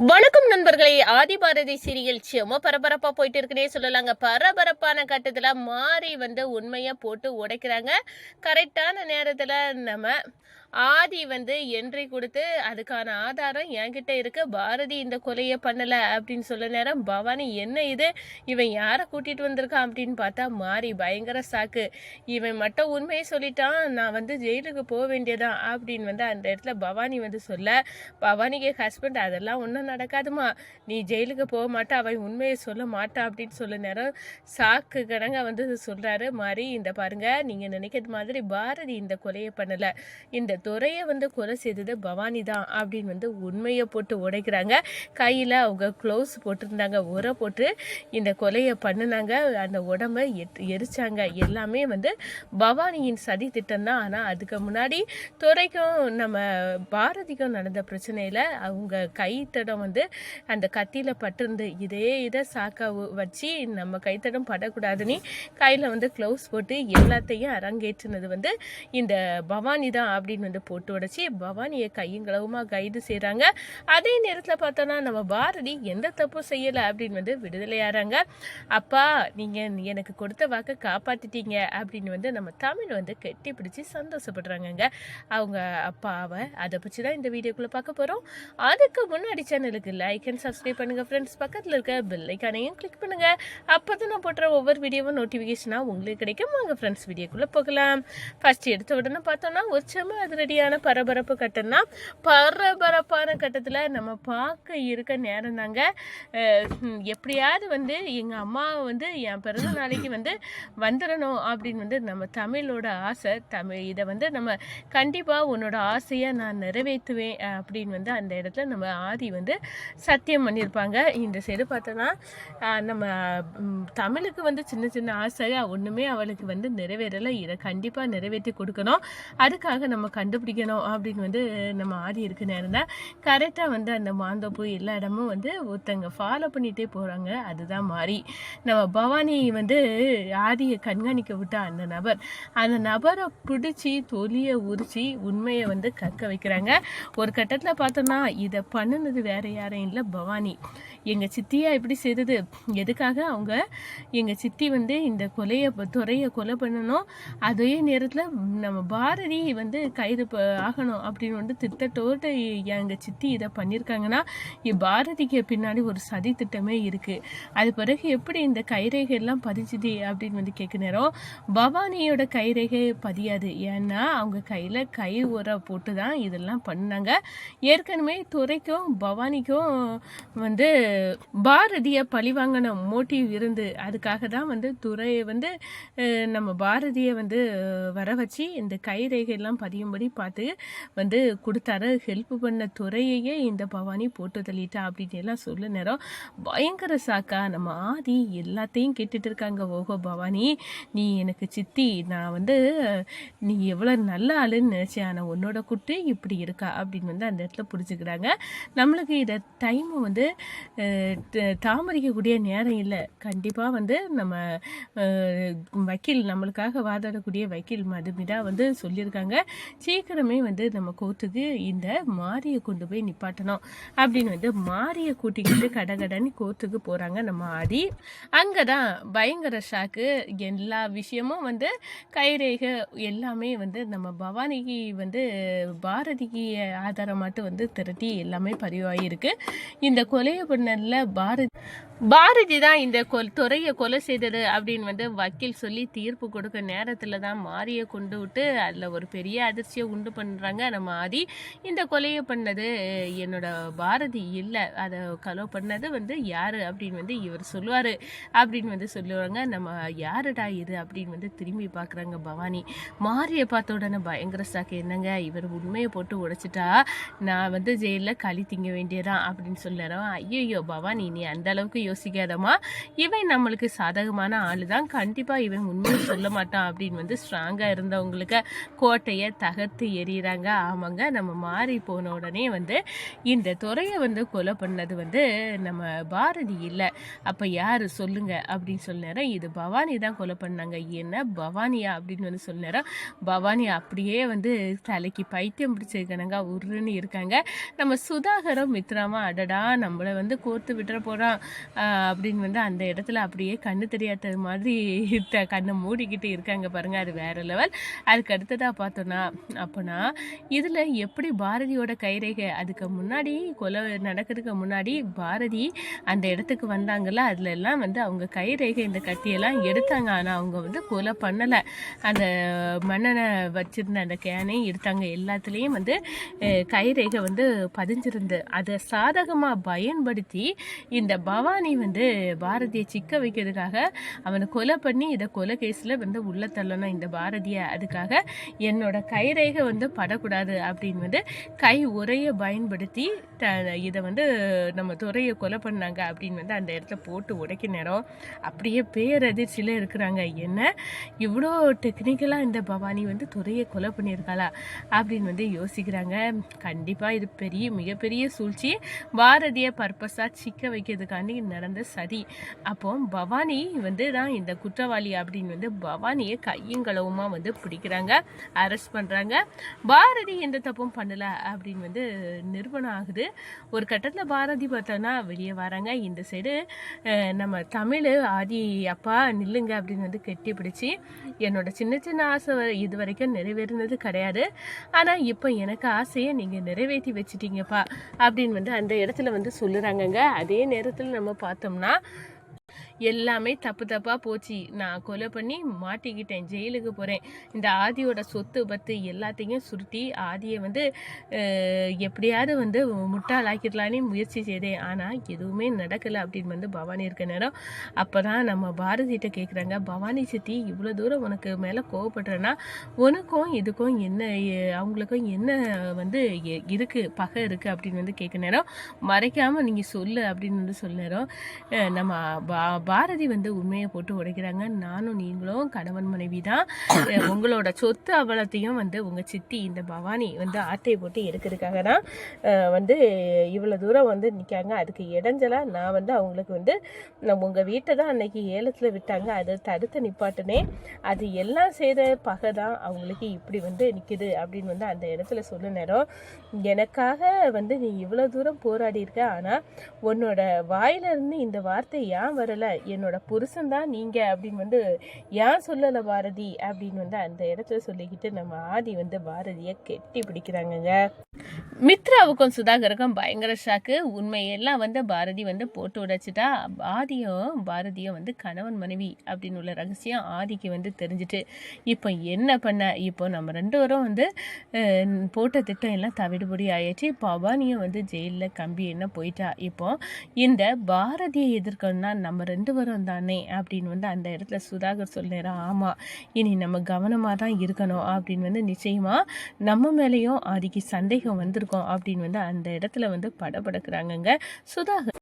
வணக்கம் நண்பர்களே. ஆதி பாரதி சீரியல் செம பரபரப்பா போயிட்டு இருக்குன்னே சொல்லலாங்க. பரபரப்பான கட்டத்துல மாறி உண்மையா போட்டு உடைக்கிறாங்க. கரெக்டான நேரத்துல நம்ம ஆதி என்ட்ரி கொடுத்து அதுக்கான ஆதாரம் என்கிட்ட இருக்கு, பாரதி இந்த கொலையை பண்ணல அப்படின்னு சொல்ல நேரம் பவானி என்ன இது, இவன் யாரை கூட்டிட்டு வந்திருக்கான் அப்படின்னு பார்த்தா மாறி பயங்கர சாக்கு. இவன் மட்டும் உண்மையை சொல்லிட்டான், நான் ஜெயிலுக்கு போக வேண்டியதான் அப்படின்னு அந்த இடத்துல பவானி சொல்ல, பவானிக்கு ஹஸ்பண்ட் அதெல்லாம் ஒன்றும் நடக்காதுமா, நீ ஜெயிலுக்கு போக மாட்டா, அவன் உண்மையை சொல்ல மாட்டான் அப்படின்னு சொல்ல நேரம் சாக்கு கணங்க சொல்றாரு மாறி. இந்த பாருங்க, நீங்க நினைக்கிறது மாதிரி பாரதி இந்த கொலையை பண்ணல, இந்த துறையை கொலை செய்தது பவானி தான் அப்படின்னு உண்மையை போட்டு உடைக்கிறாங்க. கையில் அவங்க க்ளோஸ் போட்டிருந்தாங்க, உரை போட்டு இந்த கொலையை பண்ணினாங்க, அந்த உடம்ப எரிச்சாங்க. எல்லாமே பவானியின் சதி திட்டம் தான். ஆனால் அதுக்கு முன்னாடி துறைக்கும் நம்ம பாரதிக்கும் நடந்த பிரச்சனையில் அவங்க கைத்தடம் அந்த கத்தியில் பட்டிருந்து இதை சாக்கா வச்சு நம்ம கைத்தடம் படக்கூடாதுன்னு கையில் க்ளவுஸ் போட்டு எல்லாத்தையும் அரங்கேற்றினது இந்த பவானி தான் அப்படின்னு போட்டு உடைச்சி பவானியை கையும் களவுமா கைது செய்கிறாங்க. அதே நேரத்தில் பார்த்தோன்னா நம்ம பாரதி எந்த தப்பும் செய்யலை அப்படின்னு விடுதலையாகிறாங்க. அப்பா, நீங்கள் எனக்கு கொடுத்த வாக்கை காப்பாற்றிட்டீங்க அப்படின்னு நம்ம தமிழ் கெட்டி பிடிச்சி சந்தோஷப்படுறாங்கங்க அவங்க அப்பாவை. அதை பற்றி தான் இந்த வீடியோக்குள்ளே பார்க்க போகிறோம். அதுக்கு முன்னாடி சேனலுக்கு லைக் அண்ட் சப்ஸ்கிரைப் பண்ணுங்கள் ஃப்ரெண்ட்ஸ். பக்கத்தில் இருக்க பெல் ஐக்கானையும் கிளிக் பண்ணுங்கள். அப்போ தான் நான் போடுற ஒவ்வொரு வீடியோவும் நோட்டிஃபிகேஷனாக உங்களுக்கு கிடைக்கும். வாங்க ஃப்ரெண்ட்ஸ் வீடியோக்குள்ளே போகலாம். ஃபர்ஸ்ட் எடுத்த உடனே பார்த்தோன்னா ஒரு செம அதிரடியான பரபரப்பு கட்டம்னா, பரபரப்பான கட்டத்தில் நம்ம பார்க்க இருக்க நேரம் தாங்க. எப்படியாவது எங்கள் அம்மாவை என் பிறந்த நாளைக்கு வந்துடணும் அப்படின்னு நம்ம தமிழோட ஆசை. இதை நம்ம கண்டிப்பாக உன்னோட ஆசையை நான் நிறைவேற்றுவேன் அப்படின்னு அந்த இடத்துல நம்ம ஆதி சத்தியம் பண்ணியிருப்பாங்க. இந்த சைடு பார்த்தோன்னா நம்ம தமிழுக்கு சின்ன சின்ன ஆசை ஒன்றுமே அவளுக்கு நிறைவேறலை. இதை கண்டிப்பாக நிறைவேற்றி கொடுக்கணும், அதுக்காக நம்ம கண்டுபிடிக்கணும் அப்படின்னு நம்ம ஆடி இருக்க நேரம் தான். கரெக்டாக அந்த மாந்தோப்பு எல்லா இடமும் ஒருத்தங்க ஃபாலோ பண்ணிகிட்டே போகிறாங்க. அதுதான் மாறி நம்ம பவானி ஆதியை கண்காணிக்க விட்டா அந்த நபரை பிடிச்சி தொலியை உரிச்சி உண்மையை கற்க வைக்கிறாங்க. ஒரு கட்டத்தில் பார்த்தோன்னா இதை பண்ணினது வேற யாரும் இல்லை, பவானி. எங்கள் சித்தியா இப்படி செய்தது எதுக்காக, அவங்க எங்கள் சித்தி இந்த துறையை கொலை பண்ணணும், அதே நேரத்தில் நம்ம பாரதி கைது ஆகணும் அப்படின்னு திட்டத்தோடு எங்கள் சித்தி இதை பண்ணியிருக்காங்கன்னா பாரதிக்கு பின்னாடி ஒரு சதி திட்டமே இருக்குது. அது பிறகு எப்படி இந்த கைரேகை எல்லாம் பதிச்சுது அப்படின்னு கேட்க நேரம் பவானியோட கைரேகை பதியாது. ஏன்னா அவங்க கையில் கை உரை போட்டு தான் இதெல்லாம் பண்ணாங்க. ஏற்கனவே துறைக்கும் பவானிக்கும் பாரதியை பழிவாங்கின மோட்டிவ் இருந்து அதுக்காக தான் துறையை நம்ம பாரதியை வர வச்சு இந்த கைரேகையெல்லாம் பதியும்படி பார்த்து கொடுத்தாரு. ஹெல்ப் பண்ண துறையையே இந்த பவானி போட்டு தள்ளிட்டா அப்படின்னு எல்லாம் சொல்ல நேரம் பயங்கர சாக்கா. நம்ம ஆதி எல்லாத்தையும் கேட்டுட்டு இருக்காங்க. ஓஹோ பவானி, நீ எனக்கு சித்தி, நான் நீ எவ்வளோ நல்ல ஆளுன்னு நினச்சேன், ஆனால் உன்னோட குட்டு இப்படி இருக்கா அப்படின்னு அந்த இடத்துல புரிஞ்சுக்கிறாங்க. நம்மளுக்கு இதை டைம் தாமதிக்கக்கூடிய நேரம் இல்லை. கண்டிப்பாக நம்ம வக்கீல், நம்மளுக்காக வாதாடக்கூடிய வக்கீல் மதுமிதா சொல்லியிருக்காங்க, சீக்கிரமே நம்ம கோர்ட்டுக்கு இந்த மாரியை கொண்டு போய் நிப்பாட்டணும் அப்படின்னு மாரியை கூட்டிக்கிட்டு கடகடன்னு கோர்ட்டுக்கு போகிறாங்க நம்ம ஆதி. அங்கே தான் பயங்கர ஷாக்கு. எல்லா விஷயமும் கைரேகை எல்லாமே நம்ம பவானிக்கு பாரதிக்கு ஆதாரமாட்டு திரட்டி எல்லாமே பதிவாகிருக்கு. இந்த கொலையை பண்ணல பாரதி தான் இந்த துறையை கொலை செய்தது அப்படின்னு வக்கீல் சொல்லி தீர்ப்பு கொடுக்க நேரத்தில் தான் மாரியை கொண்டு விட்டு அதில் ஒரு பெரிய அதிர்ச்சியை உண்டு பண்ணுறாங்க நம்ம ஆதி. இந்த கொலையை பண்ணது என்னோட பாரதி இல்லை, அதை கொலை பண்ணது யார் அப்படின்னு இவர் சொல்லுவார் அப்படின்னு சொல்லுவாங்க. நம்ம யாருடா இது அப்படின்னு திரும்பி பார்க்குறாங்க பவானி. மாரியை பார்த்த உடனே பயங்கர சாக்கு. என்னங்க, இவர் உண்மையை போட்டு உடைச்சிட்டா நான் ஜெயிலில் களி திங்க வேண்டியதான் அப்படின்னு சொல்லுறோம். ஐயோ பவானி, நீ அந்த அளவுக்கு யோசிக்காதம்மா, இவன் நம்மளுக்கு சாதகமான ஆளு தான், கண்டிப்பா இவன் உண்மையை சொல்ல மாட்டான் அப்படின்னு வந்து ஸ்ட்ராங்கா இருந்தவங்களுக்கு கோட்டையை தகர்த்து எறிகிறாங்க. ஆமாங்க, நம்ம மாறி போன உடனே வந்து இந்த துறையை வந்து கொலை பண்ணது வந்து நம்ம பாரதி இல்லை, அப்போ யார் சொல்லுங்க அப்படின்னு சொல்ல நேரம் இது பவானி தான் கொலை பண்ணாங்க. என்ன பவானியா அப்படின்னு வந்து சொல்ல நேரம் பவானி அப்படியே வந்து தலைக்கு பைத்தியம் பிடிச்சிருக்கானுங்க, உருன்னு இருக்காங்க. நம்ம சுதாகரம் மித்ராமா அடடா நம்மளை வந்து கோர்த்து விட்டுற போகிறான் அப்படின்னு வந்து அந்த இடத்துல அப்படியே கண்ணு தெரியாத மாதிரி கண்ணை மூடிக்கிட்டு இருக்காங்க பாருங்க. அது வேற லெவல். அதுக்கு அடுத்ததாக பார்த்தோன்னா அப்போனா இதில் எப்படி பாரதியோட கைரேகை அதுக்கு முன்னாடி கொலை நடக்கிறதுக்கு முன்னாடி பாரதி அந்த இடத்துக்கு வந்தாங்கல்ல, அதுல எல்லாம் வந்து அவங்க கைரேகை இந்த கத்தியெல்லாம் எடுத்தாங்க. ஆனால் அவங்க வந்து கொலை பண்ணலை. அந்த மண்ணெண்ணை வச்சிருந்த அந்த கேனையும் எடுத்தாங்க. எல்லாத்துலேயும் வந்து கைரேகை வந்து பதிஞ்சிருந்து அதை சாதகமாக பயன்படுத்தி இந்த பவானி வந்து பாரதியை சிக்க வைக்கிறதுக்காக அவனை கொலை பண்ணி இதை கொலை கேஸில் வந்து உள்ள தள்ளணும் இந்த பாரதியை. அதுக்காக என்னோட கைரேகை வந்து படக்கூடாது அப்படின்னு வந்து கை உரையை பயன்படுத்தி இதை வந்து நம்ம துறையை கொலை பண்ணாங்க அப்படின்னு வந்து அந்த இடத்துல போட்டு உடைக்க நேரம் அப்படியே பேரதிர்ச்சியில் இருக்கிறாங்க. என்ன இவ்வளோ டெக்னிக்கலாக இந்த பவானி வந்து துறையை கொலை பண்ணியிருக்காளா அப்படின்னு வந்து யோசிக்கிறாங்க. கண்டிப்பாக இது மிகப்பெரிய சூழ்ச்சி, பாரதியை பர்பஸாக சிக்க வைக்கிறதுக்காண்டி நடந்த சதி. அப்போ பவானி வந்து தான் இந்த குற்றவாளி அப்படின்னு வந்து பவானியை கையங்களவுமா வந்து பிடிக்கிறாங்க, அரெஸ்ட் பண்ணுறாங்க. பாரதி எந்த தப்பும் பண்ணலை அப்படின்னு வந்து நிரூபணம் ஆகுது. ஒரு கட்டத்தில் பாரதி பார்த்தோன்னா வெளியே வராங்க. இந்த சைடு நம்ம தமிழ் ஆதி அப்பா நில்லுங்க அப்படின்னு வந்து கெட்டி பிடிச்சி என்னோட சின்ன சின்ன ஆசை இது வரைக்கும் நிறைவேறினது கிடையாது, ஆனால் இப்போ எனக்கு ஆசையை நீங்கள் நிறைவேற்றி வச்சிட்டீங்கப்பா அப்படின்னு வந்து அந்த இடத்துல வந்து சொல்லுறாங்கங்க. அதே நேரத்தில் நம்ம பார்த்தோம்னா எல்லாமே தப்பாக போச்சு, நான் கொலை பண்ணி மாட்டிக்கிட்டேன், ஜெயிலுக்கு போகிறேன், இந்த ஆதியோட சொத்து பத்து எல்லாத்தையும் சுருட்டி ஆதியை வந்து எப்படியாவது வந்து முட்டாளாக்கிடலான்னு முயற்சி செய்தேன், ஆனால் எதுவுமே நடக்கலை அப்படின்னு வந்து பவானி இருக்க நேரம் அப்போ தான் நம்ம பாரதிகிட்ட கேட்குறாங்க, பவானி சித்தி இவ்வளோ தூரம் உனக்கு மேலே கோவப்படுறேன்னா உனக்கும் இதுக்கும் என்ன அவங்களுக்கும் என்ன வந்து இருக்குது பகை இருக்குது அப்படின்னு வந்து கேட்க நேரம் மறைக்காமல் நீங்கள் சொல்லு அப்படின்னு வந்து சொல்ல நேரம் நம்ம பாரதி வந்து உண்மையை போட்டு உடைக்கிறாங்க. நானும் நீங்களும் கணவன் மனைவி தான், உங்களோட சொத்து அவ்வளத்தையும் வந்து உங்கள் சித்தி இந்த பவானி வந்து ஆட்டை போட்டு எடுக்கிறதுக்காக தான் வந்து இவ்வளோ தூரம் வந்து நிற்காங்க. அதுக்கு இடைஞ்சலாக நான் வந்து அவங்களுக்கு வந்து உங்கள் வீட்டை தான் அன்னைக்கு ஏலத்தில் விட்டாங்க, அதை தடுத்து நிப்பாட்டினேன், அது எல்லாம் செய்த பகை தான் அவங்களுக்கு இப்படி வந்து நிற்குது அப்படின்னு வந்து அந்த இடத்துல சொல்ல நேரம் எனக்காக வந்து நீ இவ்வளோ தூரம் போராடி இருக்க, ஆனால் உன்னோட வாயிலிருந்து இந்த வார்த்தை ஏன் வரலை, என்னோட புருஷன் தான் நீங்கள் அப்படின்னு வந்து ஏன் சொல்லலை பாரதி அப்படின்னு வந்து அந்த இடத்துல சொல்லிக்கிட்டு நம்ம ஆதி வந்து பாரதியை கெட்டி பிடிக்கிறாங்கங்க. மித்ராவுக்கும் சுதாகருக்கும் பயங்கர ஷாக்கு. உண்மையெல்லாம் வந்து பாரதி வந்து போட்டு உடைச்சிட்டா ஆதியும் பாரதியும் வந்து கணவன் மனைவி அப்படின்னு உள்ள ரகசியம் ஆதிக்கு வந்து தெரிஞ்சுட்டு இப்போ என்ன பண்ண, இப்போ நம்ம ரெண்டு பேரும் வந்து போட்ட திட்டம் எல்லாம் தவிடுபடி ஆயிடுச்சு, பவானியும் வந்து ஜெயிலில் கம்பி என்ன போயிட்டா, இப்போ இந்த பாரதியை எதிர்க்கணும்னா நம்ம ரெண்டு பேரும் தானே அப்படின்னு வந்து அந்த இடத்துல சுதாகர் சொல்லுறா. ஆமாம், இனி நம்ம கவனமாக தான் இருக்கணும் அப்படின்னு வந்து நிச்சயமாக நம்ம மேலேயும் ஆதிக்கு சந்தேகம் வந்திருக்கோம் அப்படின்னு வந்து அந்த இடத்துல வந்து படபடக்கிறாங்கங்க சுதாகர்.